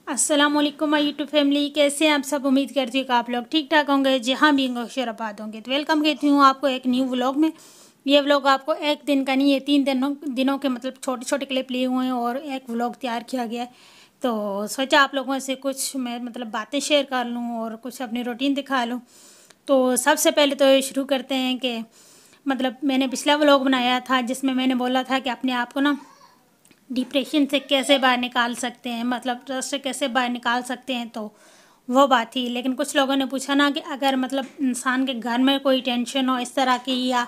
अस्सलामुअलैकुम my YouTube family, कैसे हैं आप सब। उम्मीद करती हूँ कि आप लोग ठीक ठाक होंगे, जहाँ भी होंगे होशियाराबाद होंगे। तो वेलकम कहती हूँ आपको एक न्यू व्लॉग में। ये व्लॉग आपको एक दिन का नहीं है, 3 दिनों के मतलब छोटे छोटे क्लिप लिए हुए हैं और एक व्लॉग तैयार किया गया है। तो सोचा आप लोगों से कुछ मैं मतलब बातें शेयर कर लूँ और कुछ अपनी रूटीन दिखा लूँ। तो सबसे पहले तो शुरू करते हैं कि मतलब मैंने पिछला व्लॉग बनाया था जिसमें मैंने बोला था कि अपने आप को ना डिप्रेशन से कैसे बाहर निकाल सकते हैं, मतलब स्ट्रेस से कैसे बाहर निकाल सकते हैं। तो वो बात थी। लेकिन कुछ लोगों ने पूछा ना कि अगर मतलब इंसान के घर में कोई टेंशन हो इस तरह की, या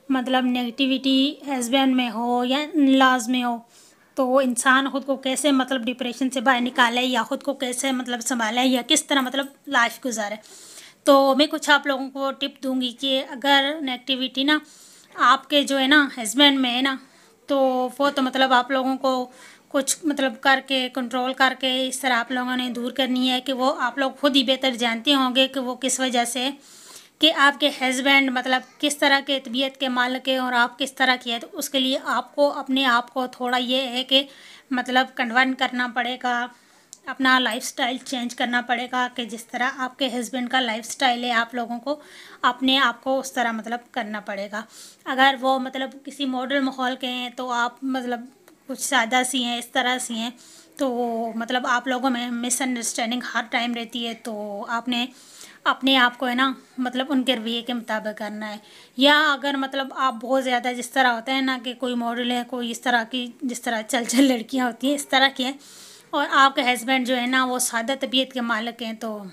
मतलब नेगेटिविटी हस्बैंड में हो या इन लॉज में हो, तो इंसान ख़ुद को कैसे मतलब डिप्रेशन से बाहर निकाले, या ख़ुद को कैसे मतलब संभाले, या किस तरह मतलब लाइफ गुजारे। तो मैं कुछ आप लोगों को टिप दूंगी कि अगर नेगेटिविटी ना आपके जो है ना हस्बैंड में है ना, तो वो तो मतलब आप लोगों को कुछ मतलब करके कंट्रोल करके इस तरह आप लोगों ने दूर करनी है कि वो आप लोग खुद ही बेहतर जानते होंगे कि वो किस वजह से, कि आपके हस्बैंड मतलब किस तरह के तबीयत के मालिक है और आप किस तरह की है। तो उसके लिए आपको अपने आप को थोड़ा ये है कि मतलब कन्वर्ट करना पड़ेगा, अपना लाइफस्टाइल चेंज करना पड़ेगा कि जिस तरह आपके हस्बैंड का लाइफस्टाइल है आप लोगों को अपने आप को उस तरह मतलब करना पड़ेगा। अगर वो मतलब किसी मॉडल माहौल के हैं तो आप मतलब कुछ सादा सी हैं, इस तरह सी हैं, तो मतलब आप लोगों में मिसअंडरस्टैंडिंग हर टाइम रहती है। तो आपने अपने आप को है ना मतलब उनके रवैये के मुताबिक करना है। या अगर मतलब आप बहुत ज़्यादा जिस तरह होता है ना कि कोई मॉडल है, कोई इस तरह की जिस तरह चल चल लड़कियाँ होती हैं इस तरह की हैं, और आपके हस्बैंड जो है ना वो सादा तबीयत के मालिक हैं, तो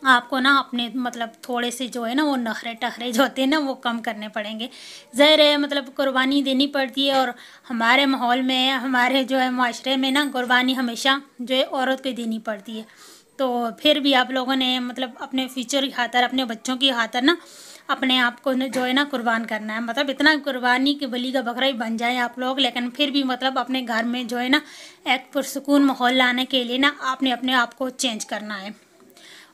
आपको ना अपने मतलब थोड़े से जो है ना वो नखरे टखरे जो होते हैं ना वो कम करने पड़ेंगे। ज़ाहिर है मतलब कुर्बानी देनी पड़ती है, और हमारे माहौल में हमारे जो है माशरे में ना कुर्बानी हमेशा जो है औरत को देनी पड़ती है। तो फिर भी आप लोगों ने मतलब अपने फ्यूचर की खातर, अपने बच्चों की खातर ना अपने आप को जो है ना कुर्बान करना है। मतलब इतना कुर्बानी के बलि का बकरा ही बन जाए आप लोग, लेकिन फिर भी मतलब अपने घर में जो है ना एक पुरसुकून माहौल लाने के लिए ना आपने अपने आप को चेंज करना है।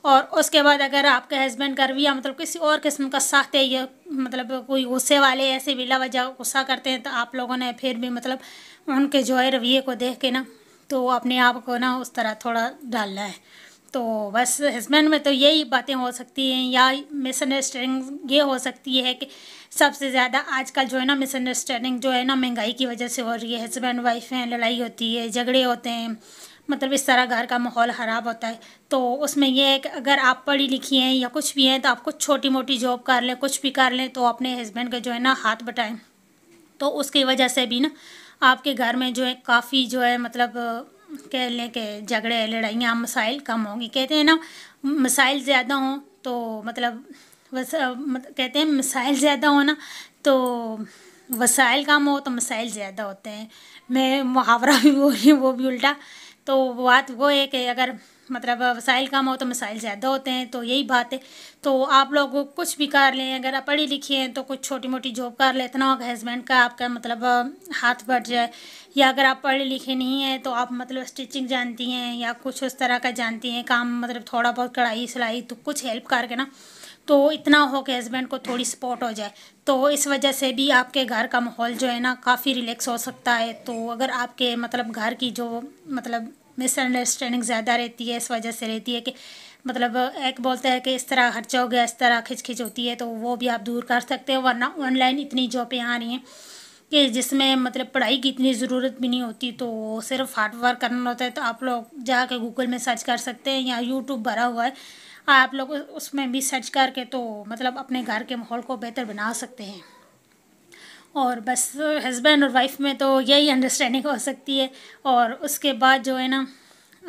और उसके बाद अगर आपके हस्बैंड का रवैया मतलब किसी और किस्म का सख्त है, या मतलब कोई गुस्से वाले ऐसे बिला वजह गुस्सा करते हैं, तो आप लोगों ने फिर भी मतलब उनके जो है रवैये को देख के ना तो अपने आप को ना उस तरह थोड़ा डालना है। तो बस हस्बैंड में तो यही बातें हो सकती हैं, या मिसअंडरस्टैंडिंग ये हो सकती है कि सबसे ज़्यादा आजकल जो है ना मिसअंडरस्टैंडिंग जो है ना महंगाई की वजह से हो रही है। हस्बैंड वाइफ हैं, लड़ाई होती है, झगड़े होते हैं, मतलब इस तरह घर का माहौल ख़राब होता है। तो उसमें यह है कि अगर आप पढ़ी लिखी हैं या कुछ भी हैं तो आप कुछ छोटी मोटी जॉब कर लें, कुछ भी कर लें, तो अपने हस्बैंड का जो है ना हाथ बटाएं। तो उसकी वजह से भी ना आपके घर में जो है काफ़ी जो है मतलब कह लें कि झगड़े लड़ाइयाँ मसाइल कम होंगी। कहते हैं ना मसाइल ज़्यादा हों तो मतलब बस कहते हैं मसाइल ज़्यादा हो ना तो वसाइल कम हो तो मसाइल ज़्यादा होते हैं। मैं मुहावरा भी बोल रही हूँ वो भी उल्टा। तो बात वो है कि अगर मतलब वसाइल कम हो तो मसाइल ज़्यादा होते हैं, तो यही बात है। तो आप लोग कुछ भी कर लें, अगर आप पढ़ी लिखी हैं तो कुछ छोटी मोटी जॉब कर ले, इतना होगा हस्बैंड का आपका मतलब हाथ बढ़ जाए। या अगर आप पढ़े लिखे नहीं हैं तो आप मतलब स्टिचिंग जानती हैं या कुछ उस तरह का जानती हैं काम, मतलब थोड़ा बहुत कढ़ाई सिलाई, तो कुछ हेल्प करके ना तो इतना हो कि हस्बैंड को थोड़ी सपोर्ट हो जाए। तो इस वजह से भी आपके घर का माहौल जो है ना काफ़ी रिलैक्स हो सकता है। तो अगर आपके मतलब घर की जो मतलब मिसअंडरस्टैंडिंग ज़्यादा रहती है, इस वजह से रहती है कि मतलब एक बोलता है कि इस तरह खर्चा हो गया, इस तरह खिचखिच होती है, तो वो भी आप दूर कर सकते हो। वरना ऑनलाइन इतनी जॉबें आ रही हैं कि जिसमें मतलब पढ़ाई की इतनी ज़रूरत भी नहीं होती, तो सिर्फ हार्ड वर्क करना होता है। तो आप लोग जाके गूगल में सर्च कर सकते हैं, या यूट्यूब भरा हुआ है, आप लोग उसमें भी सर्च करके तो मतलब अपने घर के माहौल को बेहतर बना सकते हैं। और बस हस्बैंड और वाइफ में तो यही अंडरस्टैंडिंग हो सकती है। और उसके बाद जो है ना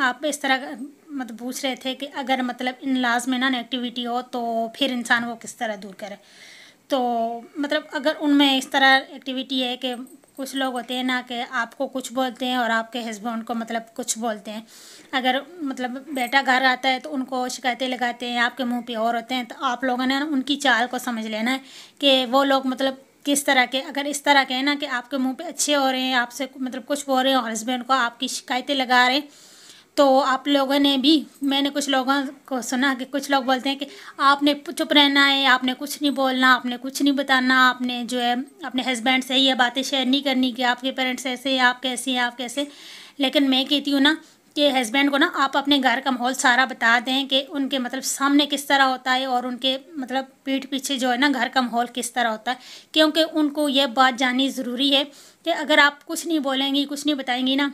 आप इस तरह मतलब पूछ रहे थे कि अगर मतलब इन लाज में ना नेगेटिविटी हो तो फिर इंसान वो किस तरह दूर करे। तो मतलब अगर उनमें इस तरह एक्टिविटी है कि कुछ लोग होते हैं ना कि आपको कुछ बोलते हैं और आपके हस्बैंड को मतलब कुछ बोलते हैं। अगर मतलब बेटा घर आता है तो उनको शिकायतें लगाते हैं, आपके मुंह पे और होते हैं, तो आप लोगों ने ना उनकी चाल को समझ लेना है कि वो लोग मतलब किस तरह के। अगर इस तरह के हैं ना कि आपके मुंह पे अच्छे हो रहे हैं, आपसे मतलब कुछ बोल रहे हैं और हस्बैंड को आपकी शिकायतें लगा रहे हैं, तो आप लोगों ने भी, मैंने कुछ लोगों को सुना कि कुछ लोग बोलते हैं कि आपने चुप रहना है, आपने कुछ नहीं बोलना, आपने कुछ नहीं बताना, आपने जो है अपने हस्बैंड से ये बातें शेयर नहीं करनी कि आपके पेरेंट्स ऐसे हैं, आप कैसे हैं, आप कैसे। लेकिन मैं कहती हूँ ना कि हस्बैंड को ना आप अपने घर का माहौल सारा बता दें कि उनके मतलब सामने किस तरह होता है और उनके मतलब पीठ पीछे जो है ना घर का माहौल किस तरह होता है, क्योंकि उनको यह बात जाननी ज़रूरी है कि अगर आप कुछ नहीं बोलेंगी, कुछ नहीं बताएंगी ना,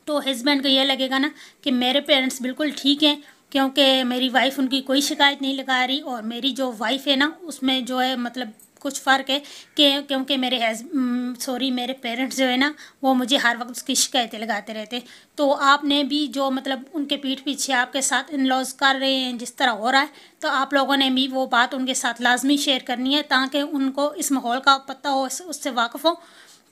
तो हस्बैंड को ये लगेगा ना कि मेरे पेरेंट्स बिल्कुल ठीक हैं, क्योंकि मेरी वाइफ उनकी कोई शिकायत नहीं लगा रही, और मेरी जो वाइफ है ना उसमें जो है मतलब कुछ फ़र्क है कि क्योंकि मेरे पेरेंट्स जो है ना वो मुझे हर वक्त उसकी शिकायतें लगाते रहते हैं। तो आपने भी जो मतलब उनके पीठ पीछे आपके साथ इन लॉज कर रहे हैं जिस तरह हो रहा है, तो आप लोगों ने भी वो बात उनके साथ लाजमी शेयर करनी है, ताकि उनको इस माहौल का पता हो, उससे वाकिफ़ हो।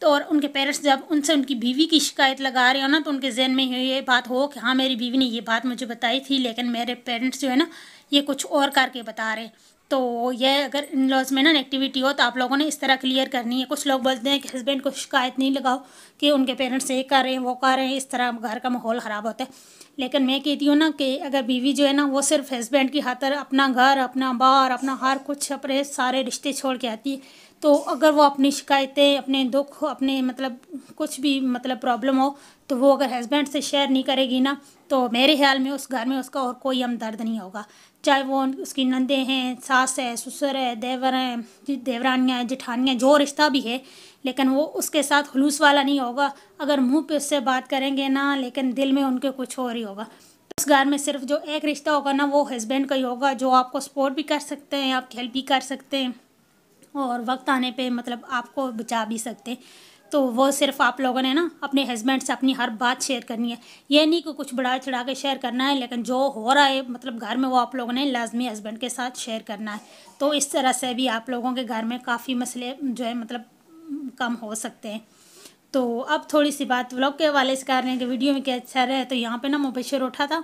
तो और उनके पेरेंट्स जब उनसे उनकी बीवी की शिकायत लगा रहे हो ना, तो उनके जहन में ये बात हो कि हाँ मेरी बीवी ने ये बात मुझे बताई थी, लेकिन मेरे पेरेंट्स जो है ना ये कुछ और करके बता रहे हैं। तो ये अगर इन लॉज में ना नेगेटिविटी हो तो आप लोगों ने इस तरह क्लियर करनी है। कुछ लोग बोलते हैं कि हस्बैंड को शिकायत नहीं लगाओ कि उनके पेरेंट्स ये कर रहे हैं, वो कर रहे हैं, इस तरह घर का माहौल ख़राब होता है। लेकिन मैं कहती हूँ ना कि अगर बीवी जो है ना वो सिर्फ हस्बैंड की खातिर अपना घर, अपना बार, अपना हर कुछ, अपने सारे रिश्ते छोड़ के आती है, तो अगर वो अपनी शिकायतें, अपने दुख, अपने मतलब कुछ भी मतलब प्रॉब्लम हो, तो वो अगर हस्बैंड से शेयर नहीं करेगी ना, तो मेरे ख्याल में उस घर में उसका और कोई हमदर्द नहीं होगा। चाहे वो उसकी नंदें हैं, सास है, ससुर है, देवर हैं, देवरानियाँ, जेठानियाँ, जो रिश्ता भी है, लेकिन वो उसके साथ खुलूस वाला नहीं होगा। अगर मुंह पे उससे बात करेंगे ना, लेकिन दिल में उनके कुछ और ही होगा। उस घर में सिर्फ जो एक रिश्ता होगा ना वो हस्बैंड का ही होगा, जो आपको सपोर्ट भी कर सकते हैं, आपकी हेल्प भी कर सकते हैं, और वक्त आने पे मतलब आपको बचा भी सकते हैं। तो वो सिर्फ आप लोगों ने ना अपने हस्बैंड से अपनी हर बात शेयर करनी है। ये नहीं कि कुछ बढ़ा चढ़ा के शेयर करना है, लेकिन जो हो रहा है मतलब घर में वो आप लोगों ने लाजमी हस्बैंड के साथ शेयर करना है। तो इस तरह से भी आप लोगों के घर में काफ़ी मसले जो है मतलब कम हो सकते हैं। तो अब थोड़ी सी बात व्लॉग के हवाले से कर रहे हैं कि वीडियो में क्या अच्छा रहे। तो यहाँ पे ना मुबशर उठा था,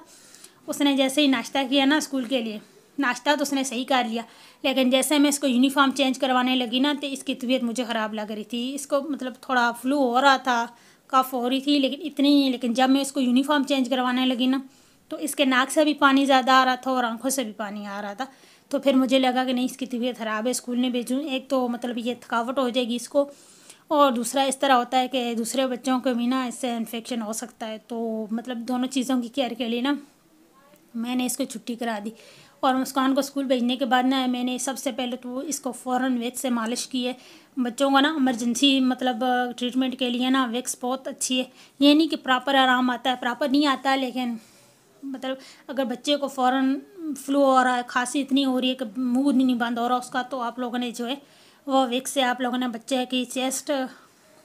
उसने जैसे ही नाश्ता किया ना स्कूल के लिए, नाश्ता तो उसने सही कर लिया, लेकिन जैसे मैं इसको यूनिफॉर्म चेंज करवाने लगी ना, तो इसकी तबीयत मुझे ख़राब लग रही थी। इसको मतलब थोड़ा फ्लू हो रहा था, कफ हो रही थी, लेकिन इतनी नहीं। लेकिन जब मैं इसको यूनिफॉर्म चेंज करवाने लगी ना, तो इसके नाक से भी पानी ज़्यादा आ रहा था और आंखों से भी पानी आ रहा था। तो फिर मुझे लगा कि नहीं, इसकी तबीयत ख़राब है, स्कूल नहीं भेजूँ। एक तो मतलब ये थकावट हो जाएगी इसको, और दूसरा इस तरह होता है कि दूसरे बच्चों को भी ना इससे इन्फेक्शन हो सकता है। तो मतलब दोनों चीज़ों की केयर के लिए ना मैंने इसको छुट्टी करा दी। और मुस्कान को स्कूल भेजने के बाद ना मैंने सबसे पहले तो इसको फ़ौरन विक्स से मालिश की है। बच्चों का ना इमरजेंसी मतलब ट्रीटमेंट के लिए ना विक्स बहुत अच्छी है। ये नहीं कि प्रॉपर आराम आता है, प्रॉपर नहीं आता, लेकिन मतलब अगर बच्चे को फ़ौरन फ्लू हो रहा है, खांसी इतनी हो रही है कि मुंह नहीं बंद हो रहा उसका, तो आप लोगों ने जो है वो विक्स से आप लोगों ने बच्चे की चेस्ट,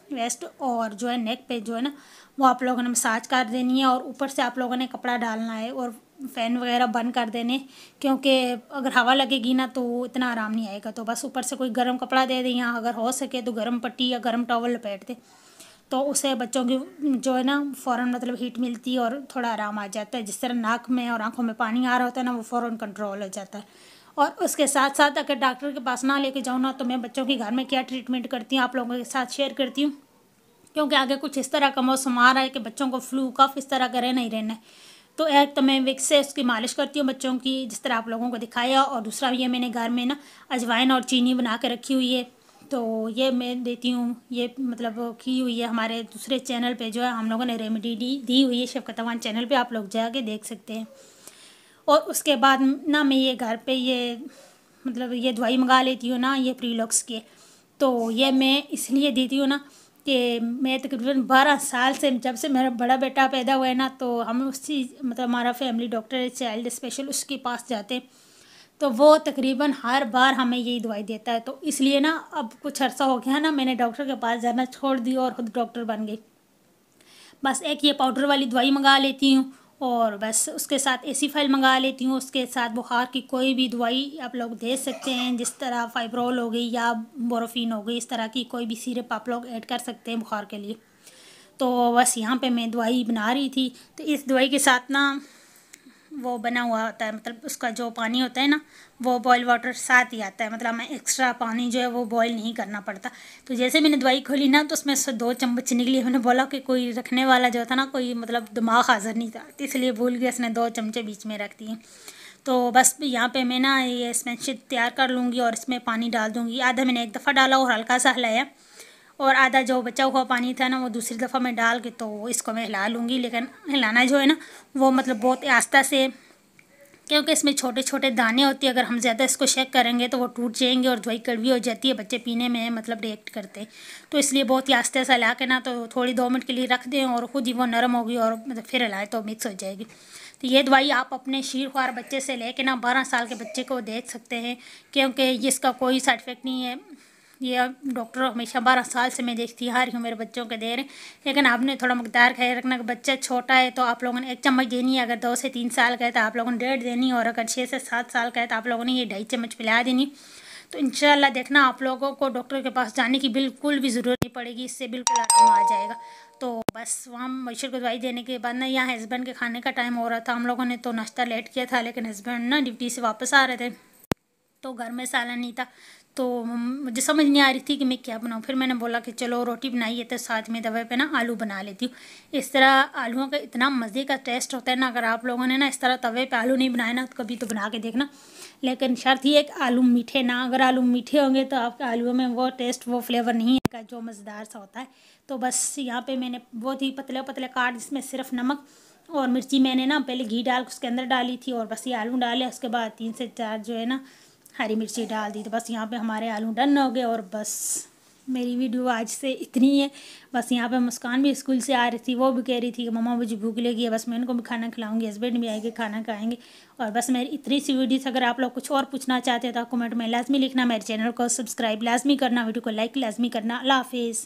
वेस्ट और जो है नेक पे जो है ना वो आप लोगों ने मसाज कर देनी है, और ऊपर से आप लोगों ने कपड़ा डालना है और फ़ैन वगैरह बंद कर देने, क्योंकि अगर हवा लगेगी ना तो इतना आराम नहीं आएगा। तो बस ऊपर से कोई गर्म कपड़ा दे दें, या अगर हो सके तो गर्म पट्टी या गर्म टॉवल लपेट दें, तो उससे बच्चों की जो है ना फ़ौरन मतलब हीट मिलती है और थोड़ा आराम आ जाता है। जिस तरह नाक में और आंखों में पानी आ रहा होता है ना, वो फ़ौरन कंट्रोल हो जाता है। और उसके साथ साथ अगर डॉक्टर के पास ना लेके जाऊँ ना, तो मैं बच्चों की घर में क्या ट्रीटमेंट करती हूँ आप लोगों के साथ शेयर करती हूँ, क्योंकि आगे कुछ इस तरह का मौसम आ रहा है कि बच्चों को फ्लू कफ इस तरह का रहना ही रहना है। तो एक तो मैं विक्स से उसकी मालिश करती हूँ बच्चों की, जिस तरह आप लोगों को दिखाया, और दूसरा ये मैंने घर में ना अजवाइन और चीनी बना के रखी हुई है, तो ये मैं देती हूँ। ये मतलब की हुई है हमारे दूसरे चैनल पे, जो है हम लोगों ने रेमेडी दी हुई है शफ़क़त अवान चैनल पे, आप लोग जाके देख सकते हैं। और उसके बाद ना मैं ये घर पे ये मतलब ये दवाई मंगा लेती हूँ ना, ये प्रीलॉक्स के। तो ये मैं इसलिए देती हूँ ना कि मैं तकरीबन 12 साल से, जब से मेरा बड़ा बेटा पैदा हुआ है ना, तो हम उसी मतलब हमारा फैमिली डॉक्टर है चाइल्ड स्पेशल, उसके पास जाते हैं, तो वो तकरीबन हर बार हमें यही दवाई देता है। तो इसलिए ना अब कुछ अर्सा हो गया ना, मैंने डॉक्टर के पास जाना छोड़ दी और ख़ुद डॉक्टर बन गई। बस एक ये पाउडर वाली दवाई मंगा लेती हूँ, और बस उसके साथ एसी फाइल मंगा लेती हूँ। उसके साथ बुखार की कोई भी दवाई आप लोग दे सकते हैं, जिस तरह फाइब्रोल हो गई या बोरोफिन हो गई, इस तरह की कोई भी सिरप आप लोग ऐड कर सकते हैं बुखार के लिए। तो बस यहाँ पे मैं दवाई बना रही थी, तो इस दवाई के साथ ना वो बना हुआ होता है, मतलब उसका जो पानी होता है ना वो बॉयल वाटर साथ ही आता है, मतलब हमें एक्स्ट्रा पानी जो है वो बॉयल नहीं करना पड़ता। तो जैसे मैंने दवाई खोली ना, तो उसमें से 2 चम्मच निकली। मैंने बोला कि कोई रखने वाला जो था ना, कोई मतलब दिमाग हाजिर नहीं था, तो इसलिए भूल गया, उसने 2 चमचे बीच में रख दिए। तो बस यहाँ पे मैं ना ये स्पंज तैयार कर लूँगी और इसमें पानी डाल दूँगी। आधा मैंने एक दफ़ा डाला और हल्का सा हिलाया, और आधा जो बचा हुआ पानी था ना वो दूसरी दफ़ा मैं डाल के तो इसको मैं हिला लूँगी। लेकिन हिलाना जो है ना वो मतलब बहुत आस्ता से, क्योंकि इसमें छोटे छोटे दाने होते हैं। अगर हम ज़्यादा इसको शेक करेंगे तो वो टूट जाएंगे और दवाई कड़वी हो जाती है, बच्चे पीने में मतलब रिएक्ट करते हैं। तो इसलिए बहुत ही आस्ते से हिला के ना तो थोड़ी 2 मिनट के लिए रख दें और ख़ुद ही वो नरम होगी और मतलब फिर हिलाए तो मिक्स हो जाएगी। तो ये दवाई आप अपने शीरख्वार बच्चे से लेके ना 12 साल के बच्चे को दे सकते हैं, क्योंकि इसका कोई साइड इफ़ेक्ट नहीं है। ये डॉक्टर हमेशा 12 साल से मैं देखती आ रही हूँ मेरे बच्चों के दे रहे हैं। लेकिन आपने थोड़ा मकदार ख्याल रखना कि बच्चा छोटा है तो आप लोगों ने 1 चम्मच देनी है। अगर 2 से 3 साल का है तो आप लोगों ने 1.5 देनी, और अगर 6 से 7 साल का है तो आप लोगों ने ये 2.5 चम्मच पिला देनी। तो इंशाल्लाह देखना आप लोगों को डॉक्टर के पास जाने की बिल्कुल भी ज़रूरत नहीं पड़ेगी, इससे बिल्कुल आराम आ जाएगा। तो बस वहाँ मशर को दवाई देने के बाद ना यहाँ हस्बैंड के खाने का टाइम हो रहा था। हम लोगों ने तो नाश्ता लेट किया था, लेकिन हस्बैंड ना ड्यूटी से वापस आ रहे थे तो घर में सालन नहीं था। तो मुझे समझ नहीं आ रही थी कि मैं क्या बनाऊँ। फिर मैंने बोला कि चलो रोटी बनाइए तो साथ में दवा पे ना आलू बना लेती हूँ। इस तरह आलूओं का इतना मज़े का टेस्ट होता है ना, अगर आप लोगों ने ना इस तरह तवे पे आलू नहीं बनाए ना तो कभी तो बना के देखना। लेकिन शर्त ये एक आलू मीठे ना, अगर आलू मीठे होंगे तो आपके आलूओं में वो टेस्ट वो फ्लेवर नहीं आएगा जो मज़ेदार सा होता है। तो बस यहाँ पे मैंने बहुत ही पतले पतले काट, जिसमें सिर्फ नमक और मिर्ची मैंने ना पहले घी डाल के उसके अंदर डाली थी, और बस ये आलू डाले। उसके बाद 3 से 4 जो है ना हरी मिर्ची डाल दी। तो बस यहाँ पे हमारे आलू डन हो गए। और बस मेरी वीडियो आज से इतनी है। बस यहाँ पे मुस्कान भी स्कूल से आ रही थी, वो भी कह रही थी कि मम्मा मुझे भूख लगी है, बस मैं उनको भी खाना खिलाऊंगी, हस्बैंड भी आएंगे खाना खाएंगे। और बस मेरी इतनी सी वीडियो। अगर आप लोग कुछ और पूछना चाहते हैं तो कमेंट में लाजमी लिखना, मेरे चैनल को सब्सक्राइब लाजमी करना, वीडियो को लाइक लाजमी करना। अल्लाह हाफिज़।